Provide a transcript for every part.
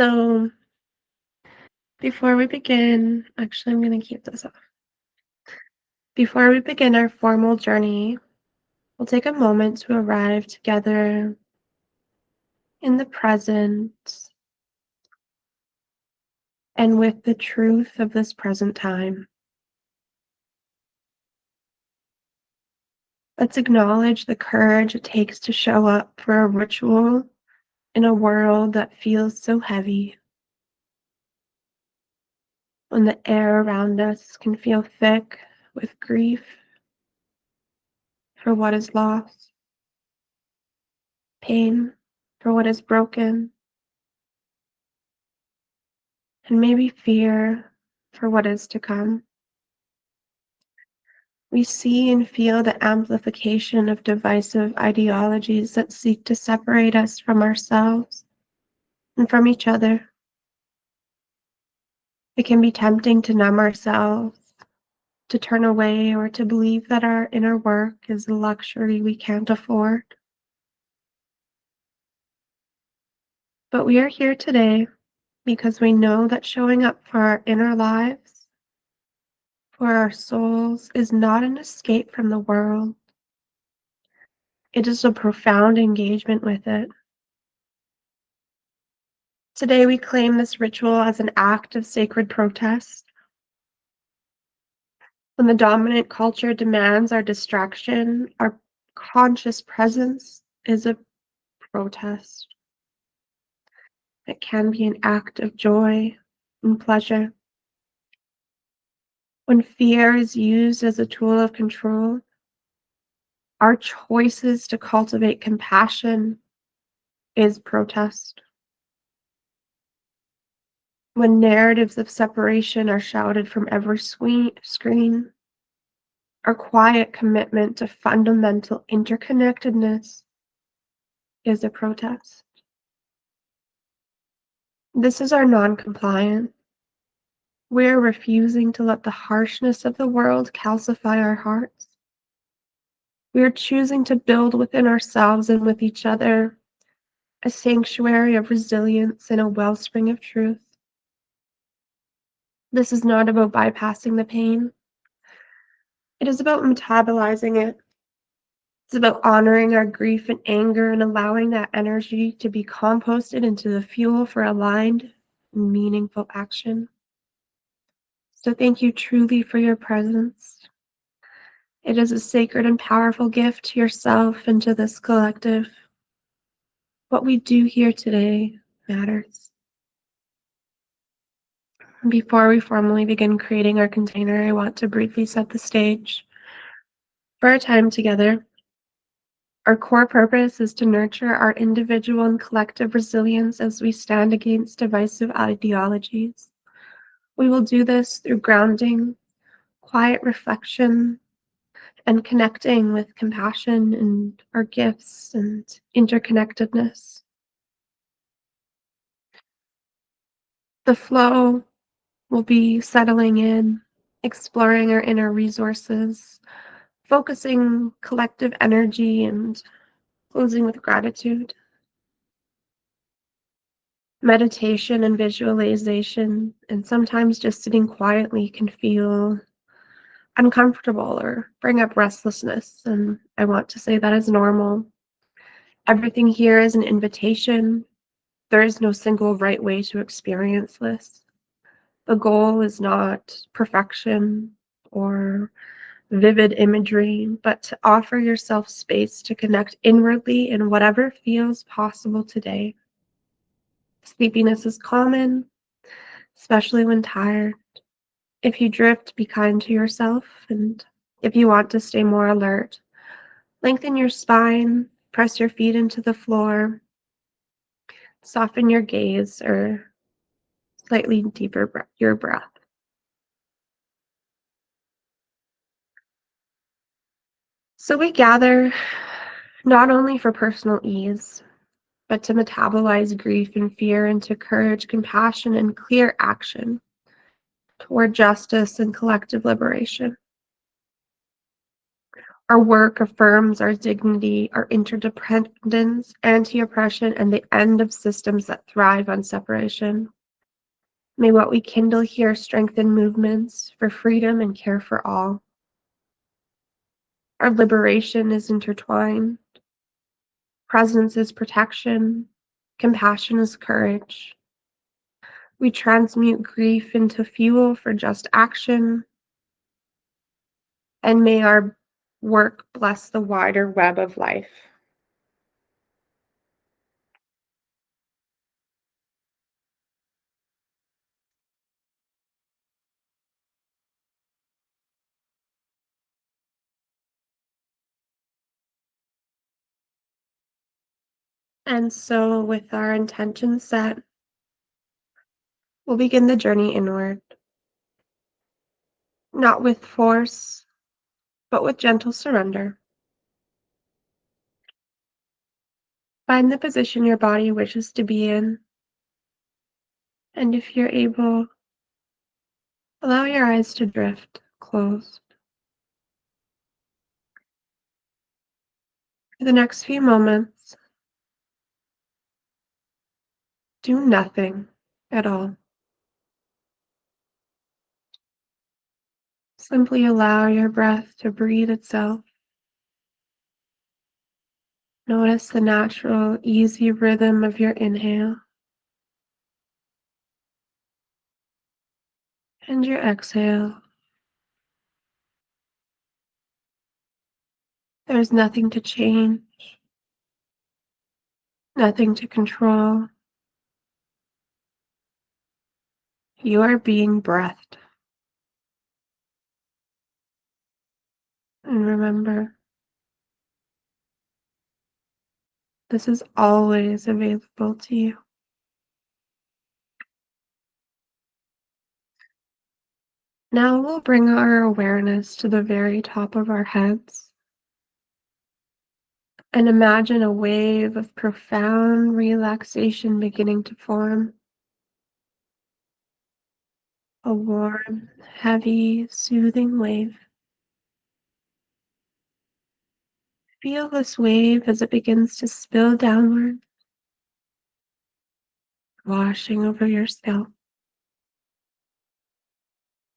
So before we begin, actually, I'm going to keep this off. Before we begin our formal journey, we'll take a moment to arrive together in the present and with the truth of this present time. Let's acknowledge the courage it takes to show up for a ritual in a world that feels so heavy, when the air around us can feel thick with grief for what is lost, pain for what is broken, and maybe fear for what is to come. We see and feel the amplification of divisive ideologies that seek to separate us from ourselves and from each other. It can be tempting to numb ourselves, to turn away, or to believe that our inner work is a luxury we can't afford. But we are here today because we know that showing up for our inner lives, for our souls, is not an escape from the world. It is a profound engagement with it. Today we claim this ritual as an act of sacred protest. When the dominant culture demands our distraction, our conscious presence is a protest. It can be an act of joy and pleasure. When fear is used as a tool of control, our choices to cultivate compassion is protest. When narratives of separation are shouted from every screen, our quiet commitment to fundamental interconnectedness is a protest. This is our non-compliance. We're refusing to let the harshness of the world calcify our hearts. We're choosing to build within ourselves and with each other a sanctuary of resilience and a wellspring of truth. This is not about bypassing the pain. It is about metabolizing it. It's about honoring our grief and anger and allowing that energy to be composted into the fuel for aligned, meaningful action. So thank you truly for your presence. It is a sacred and powerful gift to yourself and to this collective. What we do here today matters. Before we formally begin creating our container, I want to briefly set the stage for our time together. Our core purpose is to nurture our individual and collective resilience as we stand against divisive ideologies. We will do this through grounding, quiet reflection, and connecting with compassion and our gifts and interconnectedness. The flow will be settling in, exploring our inner resources, focusing collective energy, and closing with gratitude. Meditation and visualization, and sometimes just sitting quietly, can feel uncomfortable or bring up restlessness, and I want to say that is normal. Everything here is an invitation. There is no single right way to experience this. The goal is not perfection or vivid imagery, but to offer yourself space to connect inwardly in whatever feels possible today. Sleepiness is common, especially when tired. If you drift, be kind to yourself, and if you want to stay more alert, lengthen your spine, press your feet into the floor, soften your gaze, or slightly deeper your breath. So we gather not only for personal ease, but to metabolize grief and fear into courage, compassion, and clear action toward justice and collective liberation. Our work affirms our dignity, our interdependence, anti-oppression, and the end of systems that thrive on separation. May what we kindle here strengthen movements for freedom and care for all. Our liberation is intertwined. Presence is protection. Compassion is courage. We transmute grief into fuel for just action. And may our work bless the wider web of life. And so, with our intention set, we'll begin the journey inward, not with force, but with gentle surrender. Find the position your body wishes to be in, and if you're able, allow your eyes to drift closed. For the next few moments, do nothing at all. Simply allow your breath to breathe itself. Notice the natural, easy rhythm of your inhale and your exhale. There's nothing to change, nothing to control. You are being breathed. And remember, this is always available to you. Now we'll bring our awareness to the very top of our heads and imagine a wave of profound relaxation beginning to form. A warm, heavy, soothing wave. Feel this wave as it begins to spill downward, washing over your scalp,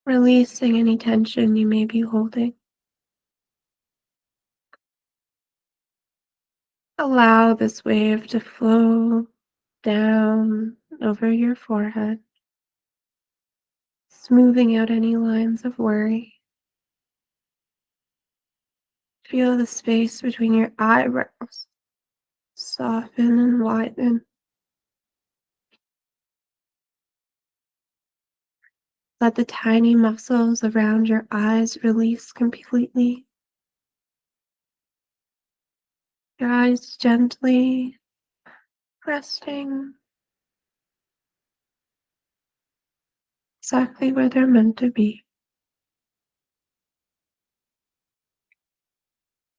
releasing any tension you may be holding. Allow this wave to flow down over your forehead, smoothing out any lines of worry. Feel the space between your eyebrows soften and widen. Let the tiny muscles around your eyes release completely. Your eyes gently resting exactly where they're meant to be.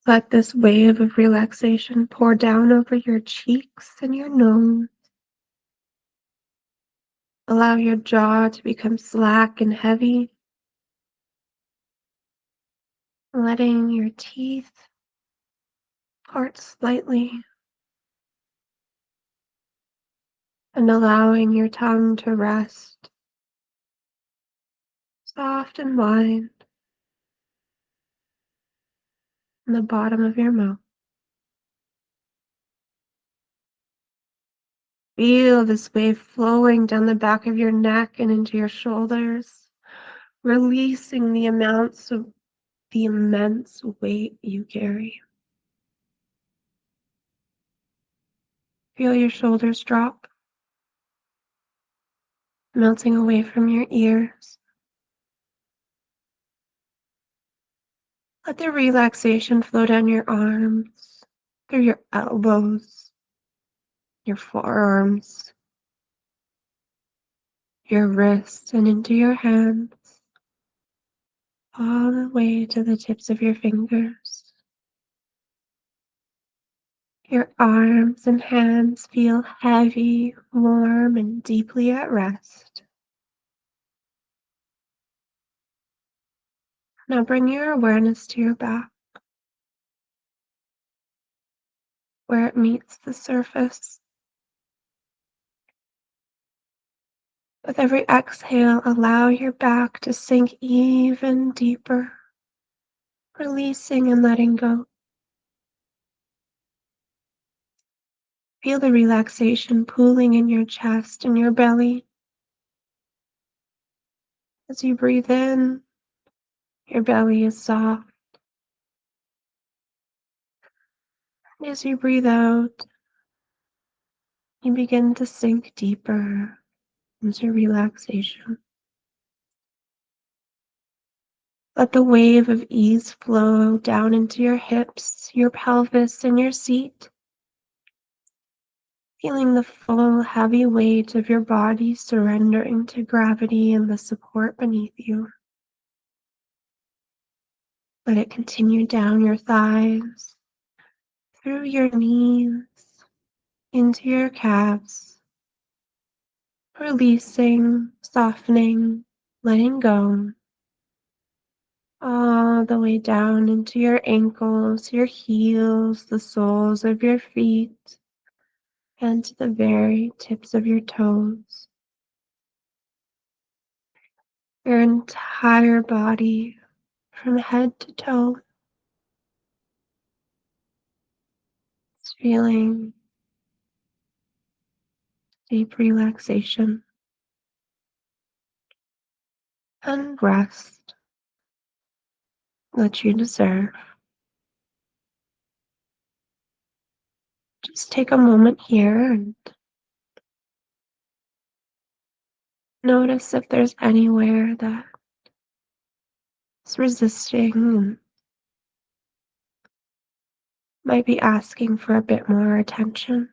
Let this wave of relaxation pour down over your cheeks and your nose. Allow your jaw to become slack and heavy, letting your teeth part slightly and allowing your tongue to rest soft and wide in the bottom of your mouth. Feel this wave flowing down the back of your neck and into your shoulders, releasing the immense weight you carry. Feel your shoulders drop, melting away from your ears. Let the relaxation flow down your arms, through your elbows, your forearms, your wrists, and into your hands, all the way to the tips of your fingers. Your arms and hands feel heavy, warm, and deeply at rest. Now bring your awareness to your back. where it meets the surface. With every exhale, allow your back to sink even deeper, releasing and letting go. Feel the relaxation pooling in your chest and your belly. As you breathe in, your belly is soft. As you breathe out, you begin to sink deeper into relaxation. Let the wave of ease flow down into your hips, your pelvis, and your seat, feeling the full heavy weight of your body surrendering to gravity and the support beneath you. Let it continue down your thighs, through your knees, into your calves, releasing, softening, letting go, all the way down into your ankles, your heels, the soles of your feet, and to the very tips of your toes. Your entire body from head to toe is feeling deep relaxation and rest that you deserve. Just take a moment here and notice if there's anywhere that's resisting and might be asking for a bit more attention.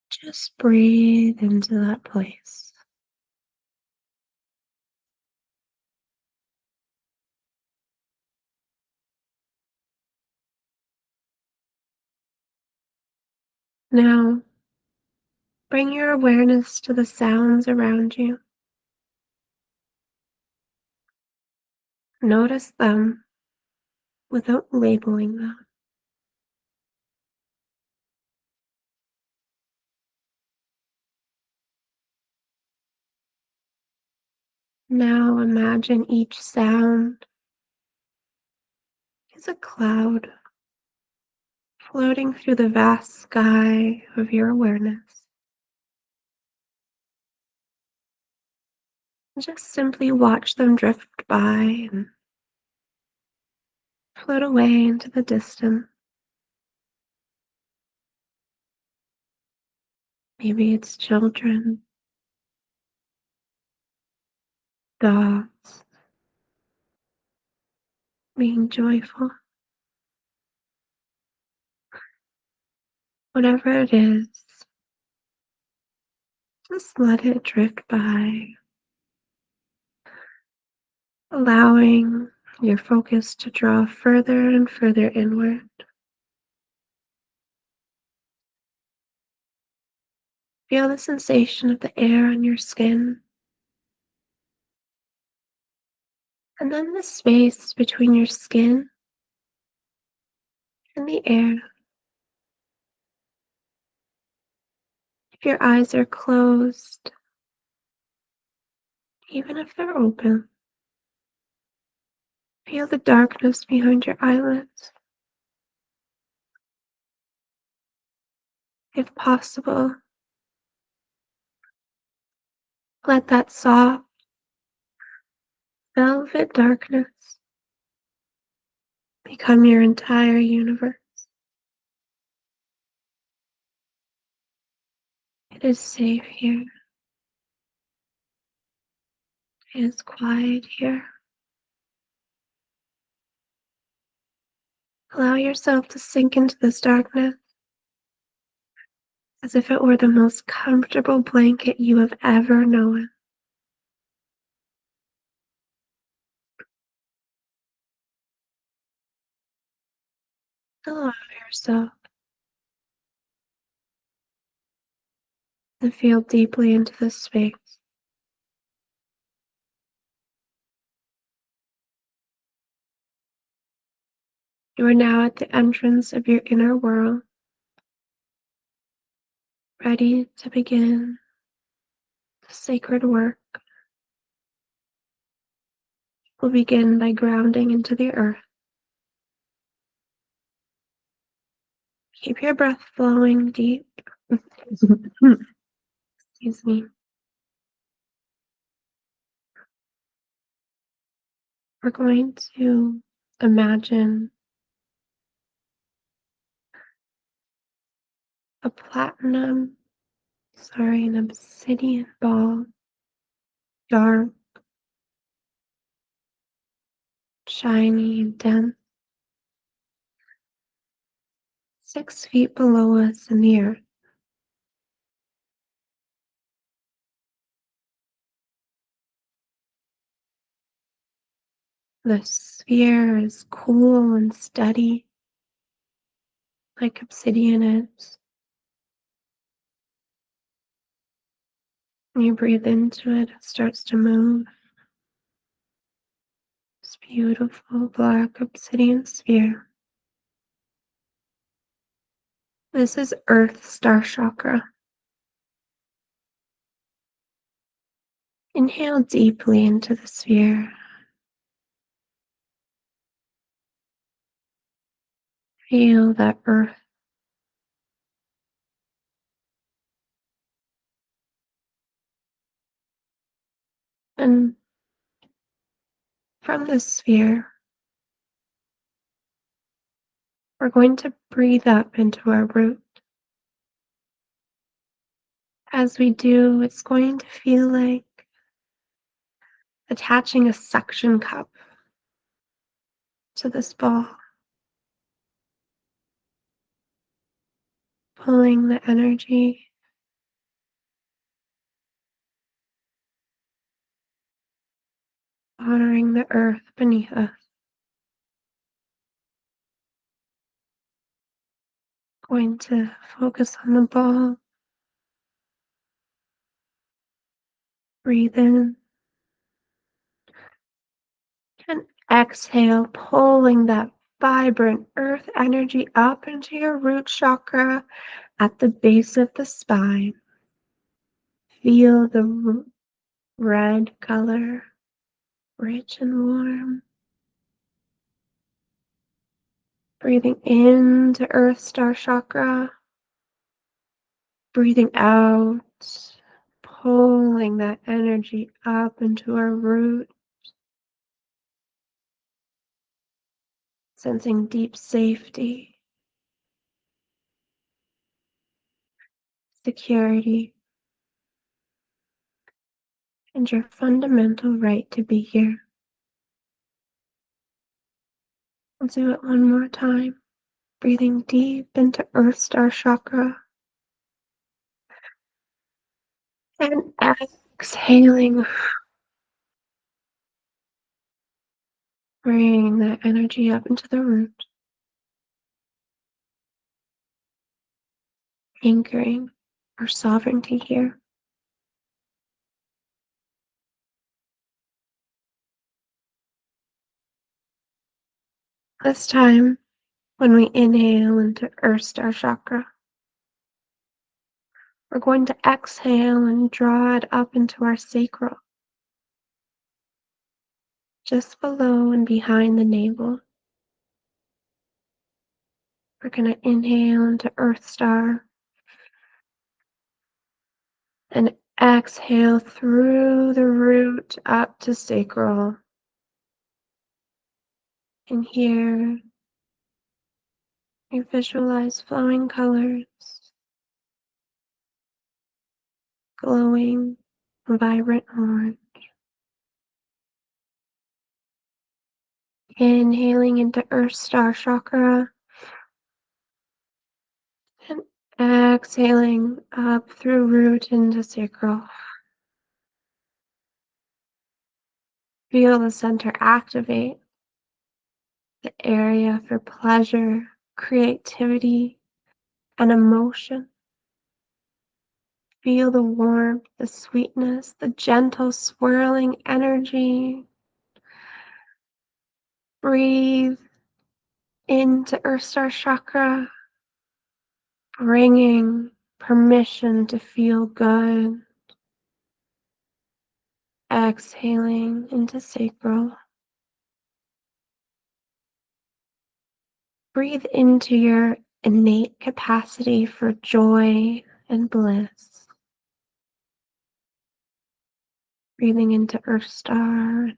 Just breathe into that place. Now, bring your awareness to the sounds around you. Notice them without labeling them. Now imagine each sound is a cloud floating through the vast sky of your awareness. Just simply watch them drift by and float away into the distance. Maybe it's children, dogs, being joyful. Whatever it is, just let it drift by, allowing your focus to draw further and further inward. Feel the sensation of the air on your skin, and then the space between your skin and the air. If your eyes are closed, even if they're open, feel the darkness behind your eyelids. If possible, let that soft, velvet darkness become your entire universe. It is safe here. It is quiet here. Allow yourself to sink into this darkness as if it were the most comfortable blanket you have ever known. Allow yourself to feel deeply into this space. You are now at the entrance of your inner world, ready to begin the sacred work. We'll begin by grounding into the earth. Keep your breath flowing deep. Excuse me. We're going to imagine an obsidian ball, dark, shiny, and dense, 6 feet below us in the earth. The sphere is cool and steady, like obsidian is. When you breathe into it, it starts to move. This beautiful black obsidian sphere. This is Earth Star Chakra. Inhale deeply into the sphere. Feel that earth. And from this sphere, we're going to breathe up into our root. As we do, it's going to feel like attaching a suction cup to this ball, pulling the energy, honoring the earth beneath us. Going to focus on the ball. Breathe in and exhale, pulling that vibrant earth energy up into your root chakra at the base of the spine. Feel the red color, rich and warm. Breathing into Earth Star Chakra. Breathing out, pulling that energy up into our root. Sensing deep safety, security, and your fundamental right to be here. We'll do it one more time. Breathing deep into Earth Star Chakra. And exhaling. Bring that energy up into the root. Anchoring our sovereignty here. This time, when we inhale into Earth Star Chakra, we're going to exhale and draw it up into our sacral, just below and behind the navel. We're going to inhale into Earth Star and exhale through the root up to sacral. And here, you visualize flowing colors, glowing, vibrant orange. Inhaling into Earth Star Chakra and exhaling up through root into sacral. Feel the center activate, the area for pleasure, creativity, and emotion. Feel the warmth, the sweetness, the gentle swirling energy. Breathe into Earth Star Chakra, bringing permission to feel good. Exhaling into Sacral. Breathe into your innate capacity for joy and bliss. Breathing into Earth Star,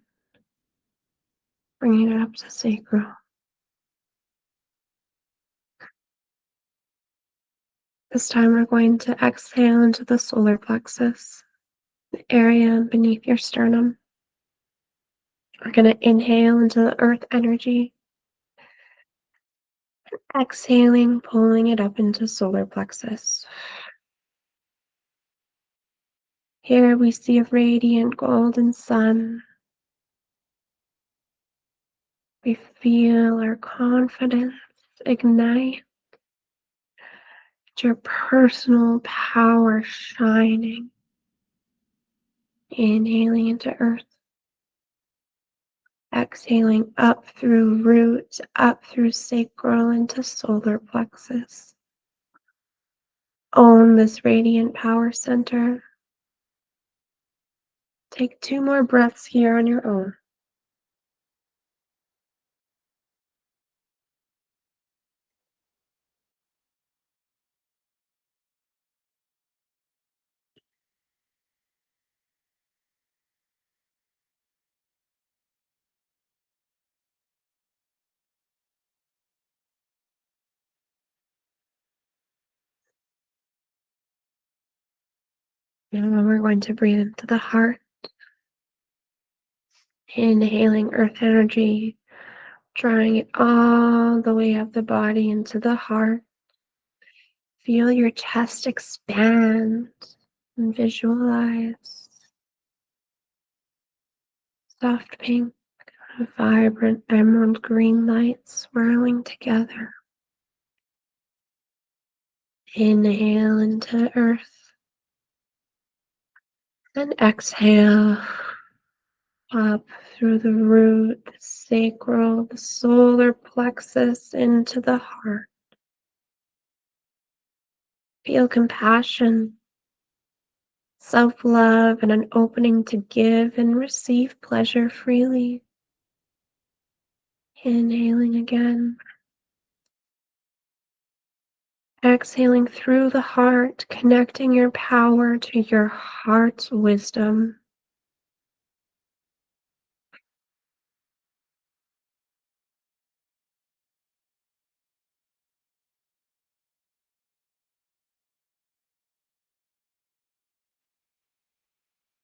bringing it up to Sacral. This time we're going to exhale into the solar plexus, the area beneath your sternum. We're going to inhale into the earth energy, exhaling, pulling it up into solar plexus. Here we see a radiant golden sun. We feel our confidence ignite, your personal power shining. Inhaling into earth, exhaling up through root, up through sacral into solar plexus. Own this radiant power center. Take 2 more breaths here on your own. Now we're going to breathe into the heart. Inhaling earth energy, drawing it all the way up the body into the heart. Feel your chest expand and visualize soft pink, vibrant emerald green light swirling together. Inhale into earth and exhale up through the root, the sacral, the solar plexus into the heart. Feel compassion, self-love, and an opening to give and receive pleasure freely. Inhaling again. Exhaling through the heart, connecting your power to your heart's wisdom.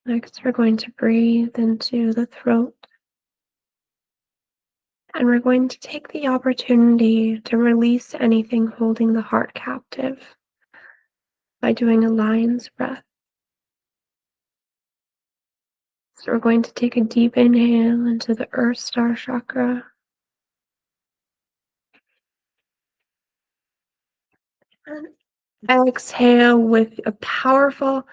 Next, we're going to breathe into the throat. And we're going to take the opportunity to release anything holding the heart captive by doing a lion's breath. So we're going to take a deep inhale into the Earth Star Chakra. And exhale with a powerful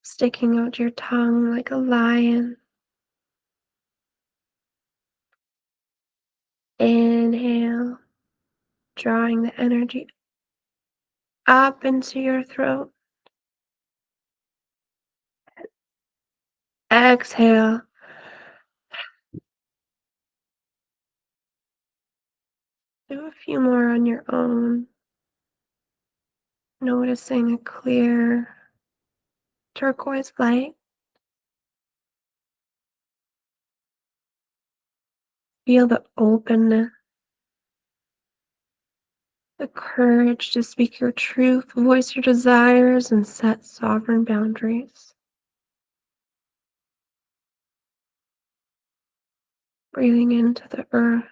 sticking out your tongue like a lion. Inhale, drawing the energy up into your throat. Exhale. Do a few more on your own. Noticing a clear turquoise light. Feel the openness, the courage to speak your truth, voice your desires, and set sovereign boundaries. Breathing into the earth.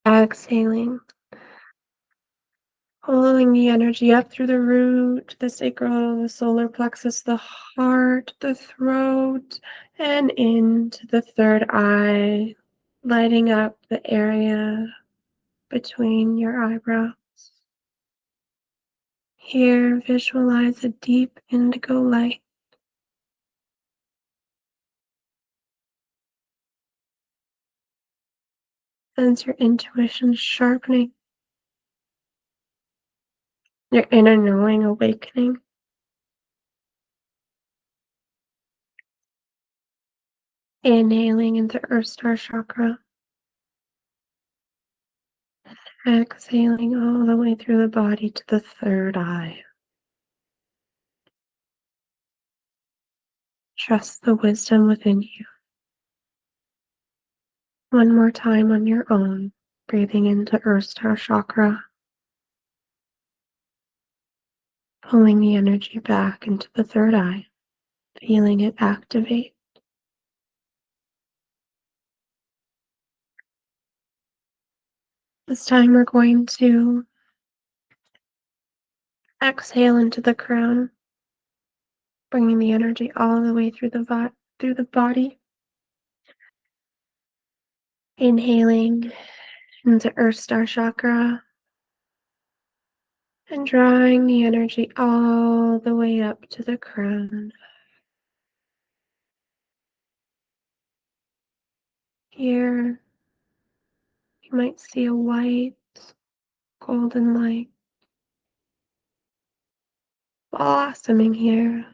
Exhaling. Pulling the energy up through the root, the sacral, the solar plexus, the heart, the throat, and into the third eye, lighting up the area between your eyebrows. Here, visualize a deep indigo light Sense your intuition sharpening, your inner knowing awakening. Inhaling into Earth Star Chakra, exhaling all the way through the body to the third eye. Trust the wisdom within you. One more time on your own, breathing into Earth Star Chakra, pulling the energy back into the third eye, feeling it activate. This time we're going to exhale into the crown, bringing the energy all the way through the body. Inhaling into Earth Star Chakra and drawing the energy all the way up to the crown. Here, you might see a white, golden light blossoming here,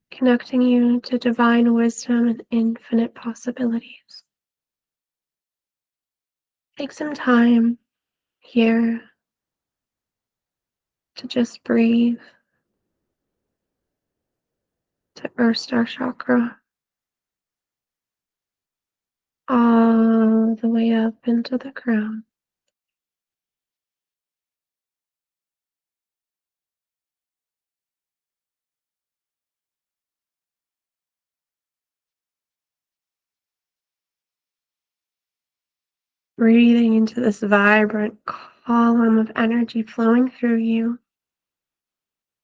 connecting you to divine wisdom and infinite possibilities. Take some time here to just breathe to Earth Star Chakra, all the way up into the crown. Breathing into this vibrant column of energy flowing through you.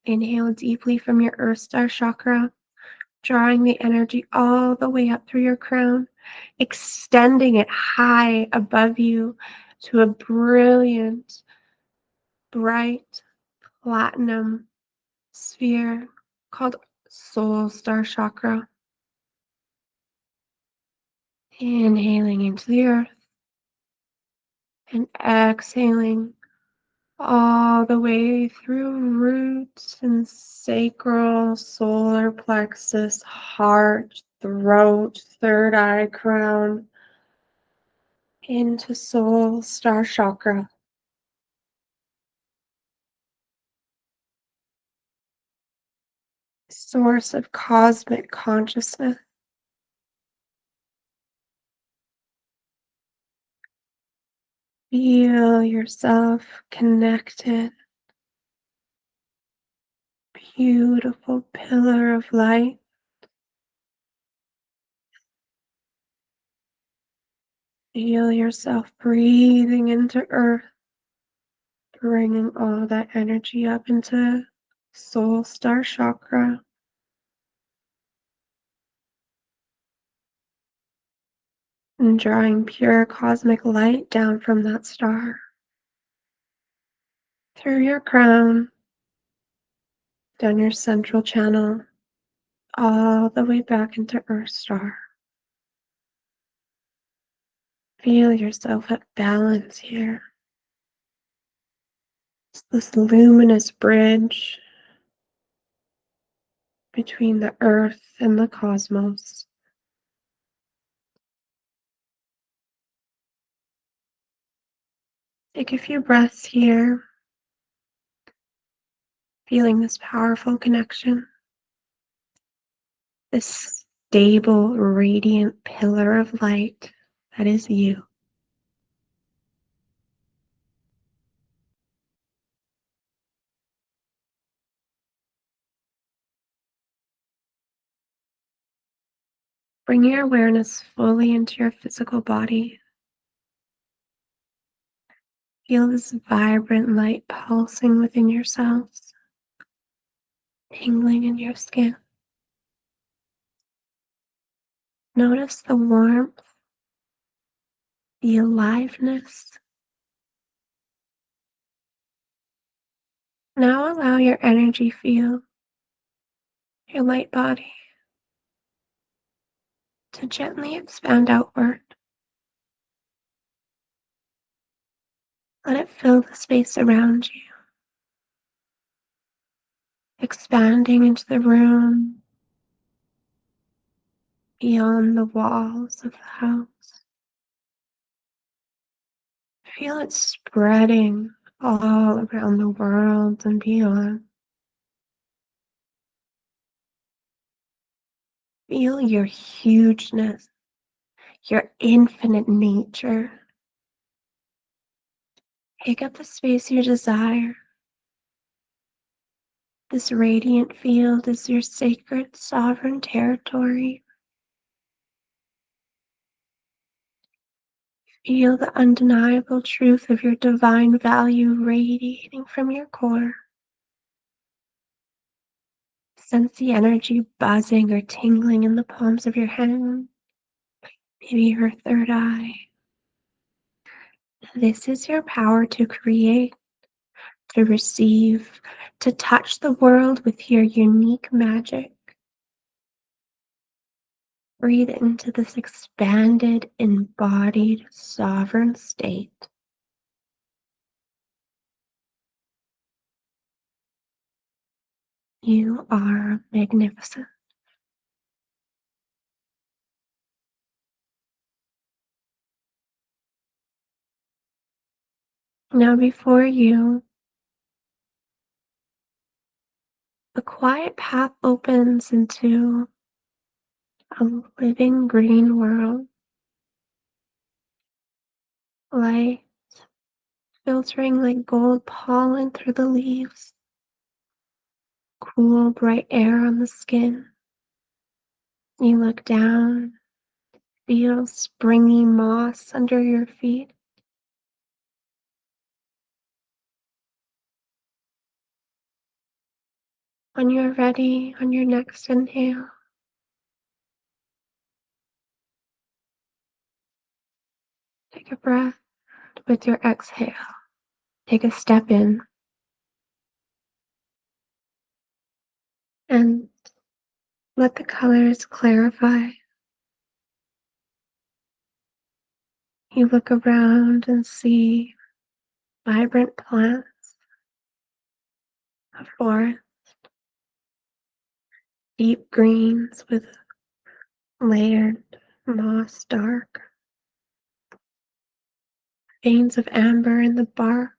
Inhale deeply from your Earth Star Chakra, drawing the energy all the way up through your crown, extending it high above you to a brilliant, bright, platinum sphere called Soul Star Chakra. Inhaling into the earth and exhaling all the way through roots and sacral, solar plexus, heart, throat, third eye, crown, into Soul Star Chakra. Source of cosmic consciousness. Feel yourself connected. Beautiful pillar of light. Feel yourself breathing into earth, bringing all that energy up into Soul Star Chakra. And drawing pure cosmic light down from that star through your crown, down your central channel, all the way back into Earth Star. Feel yourself at balance here. It's this luminous bridge between the earth and the cosmos. Take a few breaths here, feeling this powerful connection, this stable, radiant pillar of light that is you. Bring your awareness fully into your physical body. Feel this vibrant light pulsing within your cells, tingling in your skin. Notice the warmth, the aliveness. Now allow your energy field, your light body, to gently expand outward, Let it fill the space around you, expanding into the room, beyond the walls of the house. Feel it spreading all around the world and beyond. Feel your hugeness, your infinite nature. Take up the space you desire. This radiant field is your sacred, sovereign territory. Feel the undeniable truth of your divine value radiating from your core. Sense the energy buzzing or tingling in the palms of your hand, maybe your third eye. This is your power to create, to receive, to touch the world with your unique magic. Breathe into this expanded, embodied, sovereign state. You are magnificent. Now before you, a quiet path opens into a living green world. Light filtering like gold pollen through the leaves. Cool, bright air on the skin. You look down, feel springy moss under your feet. When you're ready, on your next inhale, take a breath with your exhale. Take a step in and let the colors clarify. You look around and see vibrant plants, a forest, deep greens with layered moss dark, veins of amber in the bark,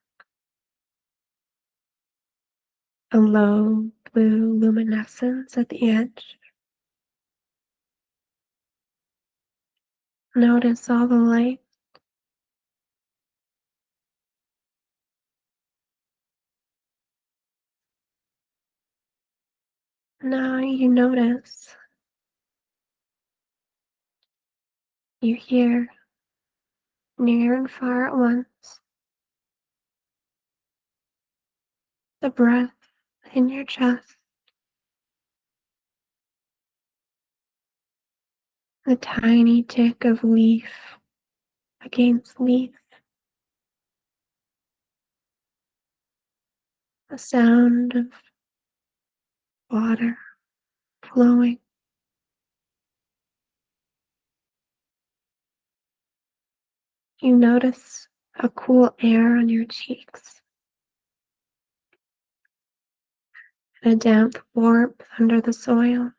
a low blue luminescence at the edge. Notice all the light. Now you notice, you hear, near and far at once, the breath in your chest, the tiny tick of leaf against leaf, the sound of water flowing. You notice a cool air on your cheeks and a damp warmth under the soil.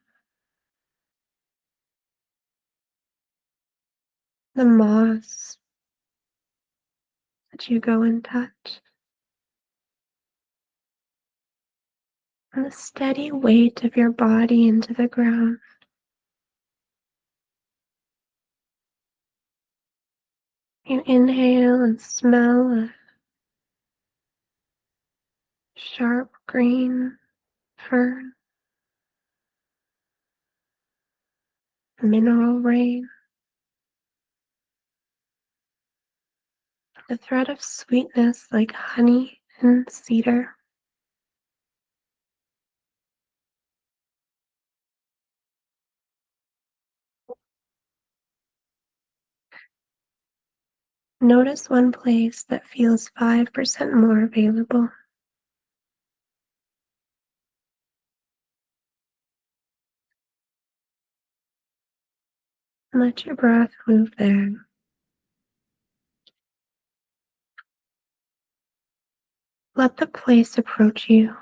The moss that you go and touch, and the steady weight of your body into the ground. You inhale and smell a sharp green fern, mineral rain, a thread of sweetness like honey and cedar. Notice one place that feels 5% more available. Let your breath move there. Let the place approach you.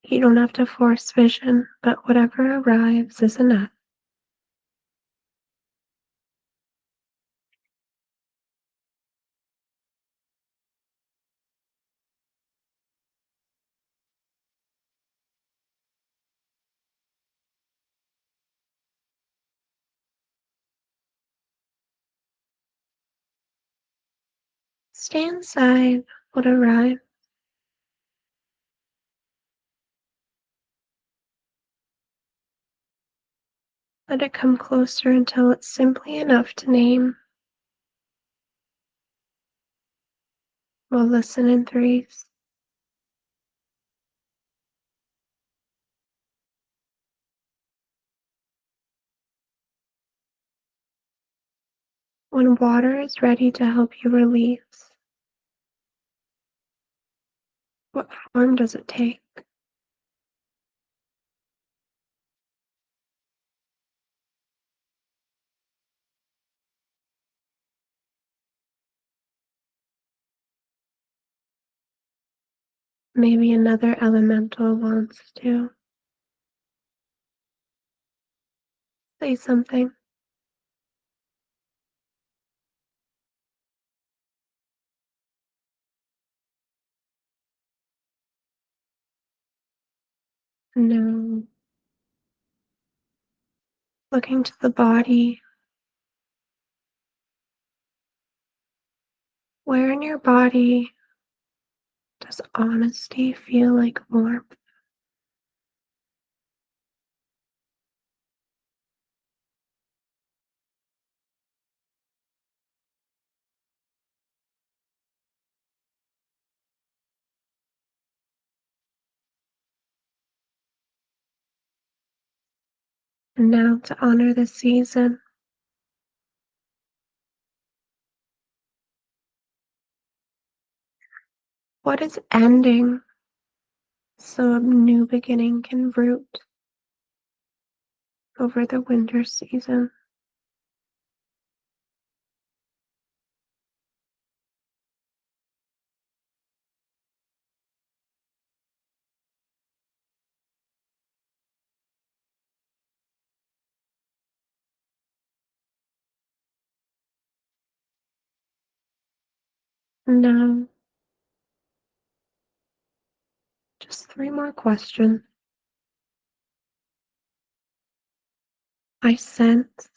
You don't have to force vision, but whatever arrives is enough. Stay inside what arrives. Let it come closer until it's simply enough to name. We'll listen in threes. When water is ready to help you release, what form does it take? Maybe another elemental wants to say something. No. Looking to the body. Where in your body does honesty feel like warmth? And now to honor the season, what is ending so a new beginning can root over the winter season? And now, just three more questions. I sense,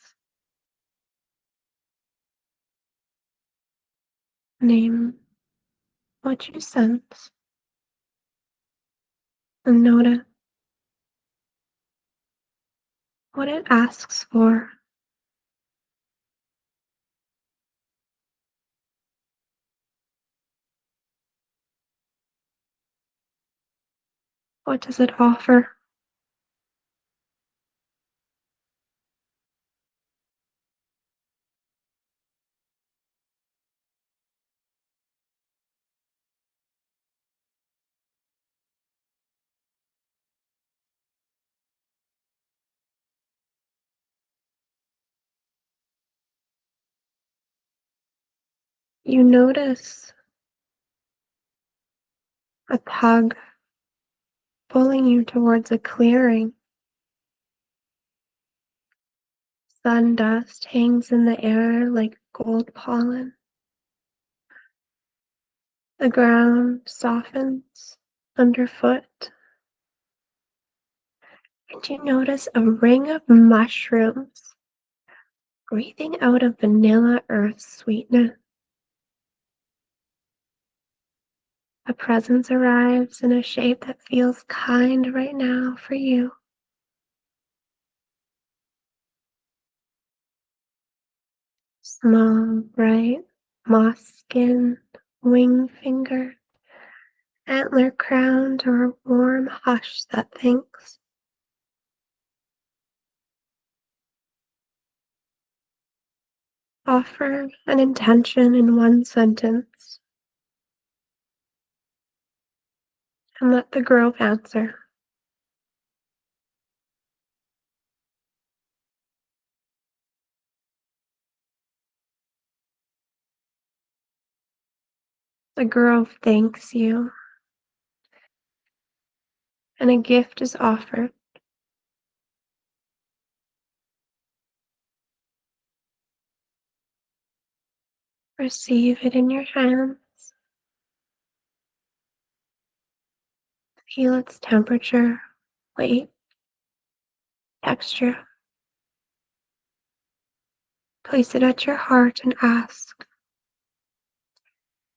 name what you sense, and notice what it asks for. What does it offer? You notice a tug pulling you towards a clearing. Sun dust hangs in the air like gold pollen. The ground softens underfoot, and you notice a ring of mushrooms breathing out of vanilla earth sweetness. A presence arrives in a shape that feels kind right now for you. Small, bright, moss skinned, wing finger, antler crowned, or a warm hush that thinks. Offer an intention in one sentence and let the grove answer. The grove thanks you, and a gift is offered. Receive it in your hands. Feel its temperature, weight, texture. Place it at your heart and ask,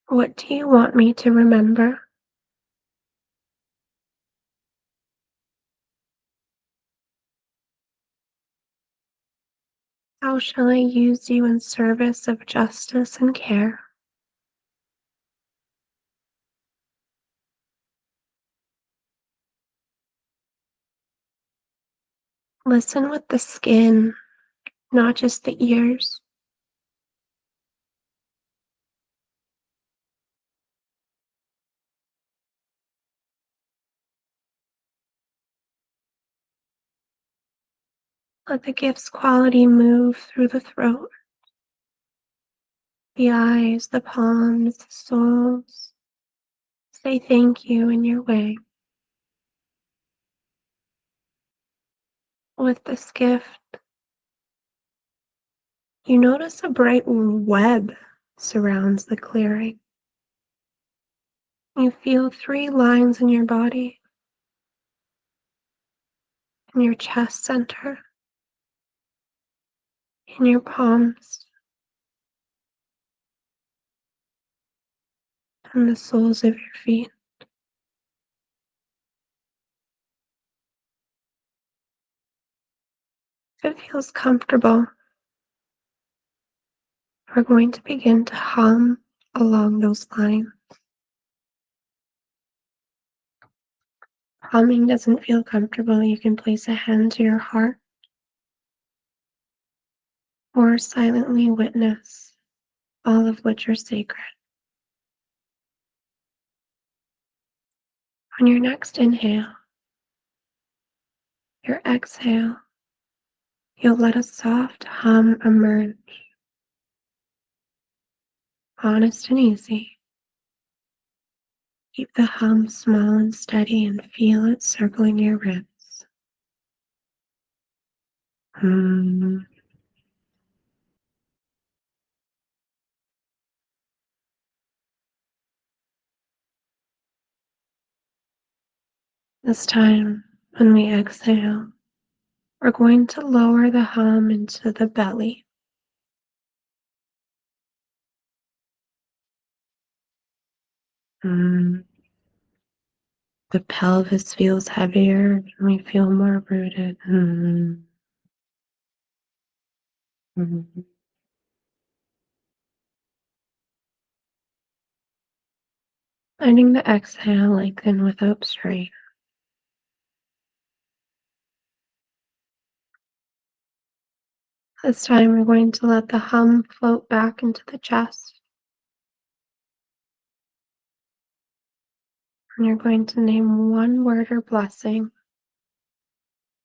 what do you want me to remember? How shall I use you in service of justice and care? Listen with the skin, not just the ears. Let the gift's quality move through the throat, the eyes, the palms, the soles. Say thank you in your way. With this gift, you notice a bright web surrounds the clearing. You feel 3 lines in your body, in your chest center, in your palms, and the soles of your feet. If it feels comfortable, we're going to begin to hum along those lines. Humming doesn't feel comfortable, you can place a hand to your heart or silently witness, all of which are sacred. On your next inhale, your exhale, you'll let a soft hum emerge, honest and easy. Keep the hum small and steady and feel it circling your ribs. Hmm. This time, when we exhale, we're going to lower the hum into the belly. Hmm. The pelvis feels heavier and we feel more rooted. Hmm. Hmm. Letting the exhale lengthen without strain. This time we're going to let the hum float back into the chest. And you're going to name one word or blessing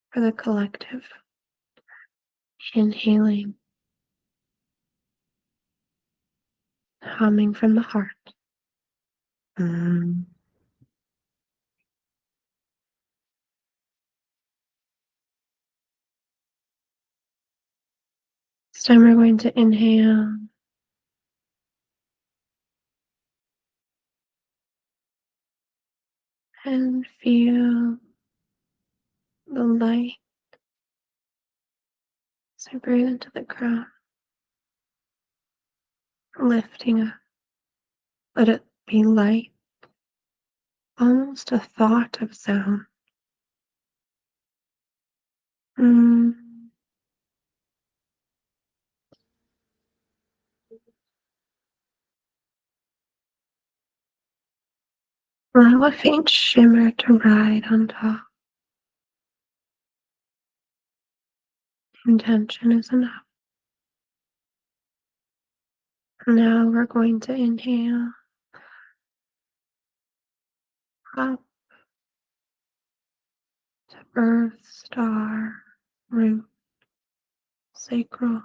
for the collective. Inhaling, humming from the heart. Mm. This time we're going to inhale and feel the light. So breathe into the crown, lifting up. Let it be light, almost a thought of sound. Mm. Allow a faint shimmer to ride on top. Intention is enough. Now we're going to inhale up to earth, star, root, sacral,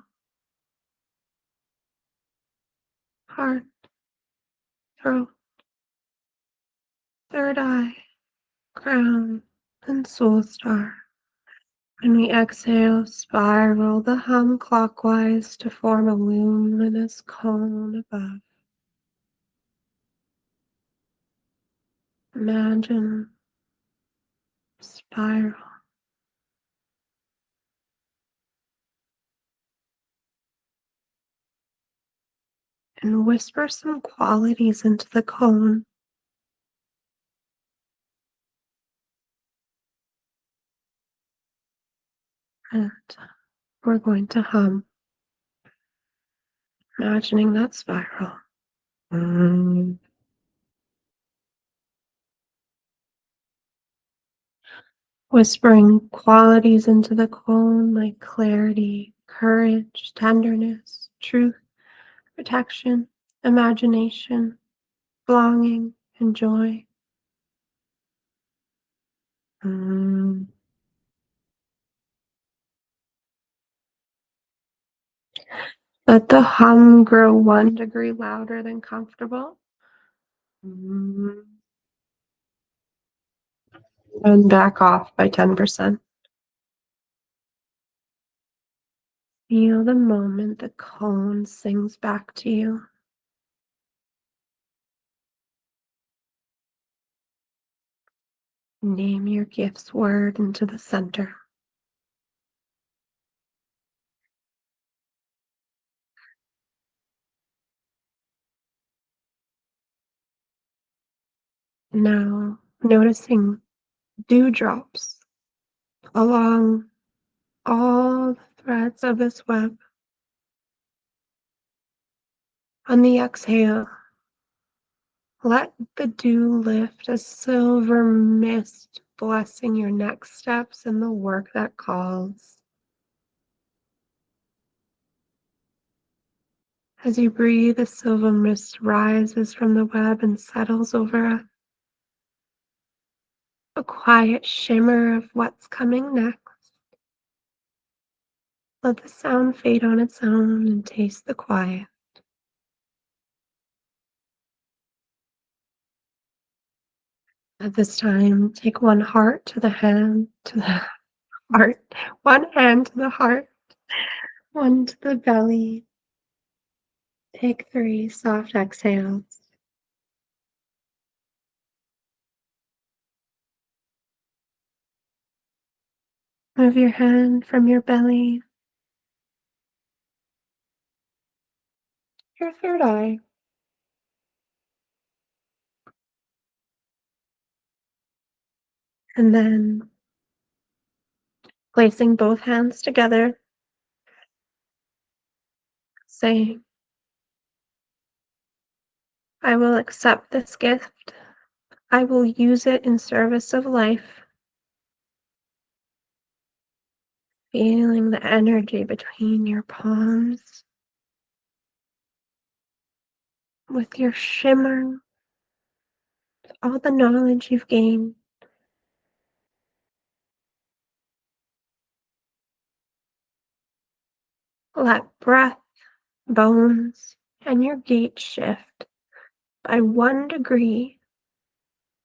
heart, throat. third eye, crown, and soul star. When we exhale, spiral the hum clockwise to form a luminous cone above. Imagine spiral and whisper some qualities into the cone. And we're going to hum, imagining that spiral. Whispering qualities into the cone like clarity, courage, tenderness, truth, protection, imagination, belonging, and joy. Let the hum grow 1 degree louder than comfortable. And back off by 10%. Feel the moment the cone sings back to you. Name your gift's word into the center. Now, noticing dewdrops along all the threads of this web. On the exhale, let the dew lift a silver mist, blessing your next steps in the work that calls. As you breathe, a silver mist rises from the web and settles over a quiet shimmer of what's coming next. Let the sound fade on its own and taste the quiet. At this time, take one heart to the hand, to the heart, one hand to the heart, one to the belly. Take 3 soft exhales. Move your hand from your belly, your third eye, and then placing both hands together, saying, I will accept this gift. I will use it in service of life. Feeling the energy between your palms with your shimmer, all the knowledge you've gained. Let breath, bones, and your gait shift by 1 degree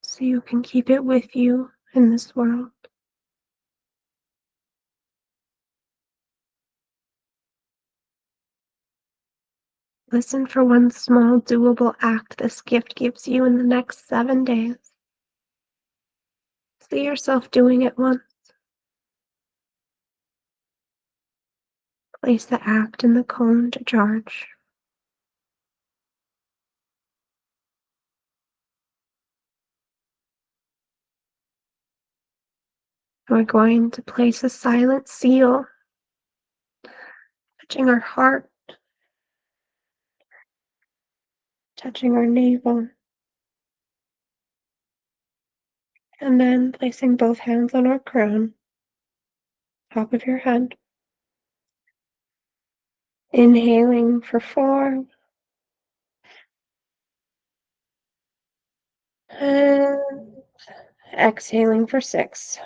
so you can keep it with you in this world. Listen for one small doable act this gift gives you in the next 7 days. See yourself doing it once. Place the act in the cone to charge. We're going to place a silent seal, touching our heart, touching our navel, and then placing both hands on our crown, top of your head. Inhaling for 4, and exhaling for 6.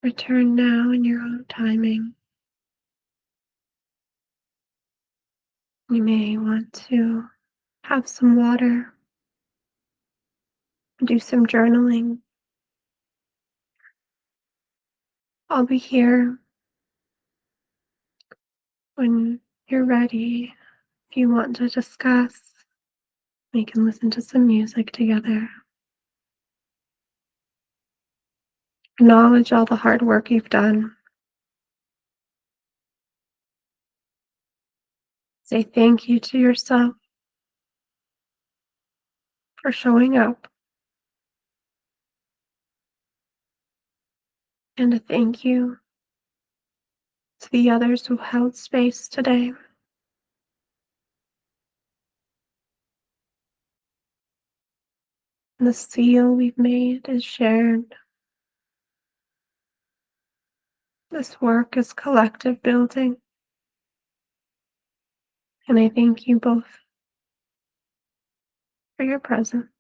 Return now in your own timing. You may want to have some water, do some journaling. I'll be here when you're ready. If you want to discuss, we can listen to some music together. Acknowledge all the hard work you've done. Say thank you to yourself for showing up, and a thank you to the others who held space today. The seal we've made is shared. This work is collective building, and I thank you both for your presence.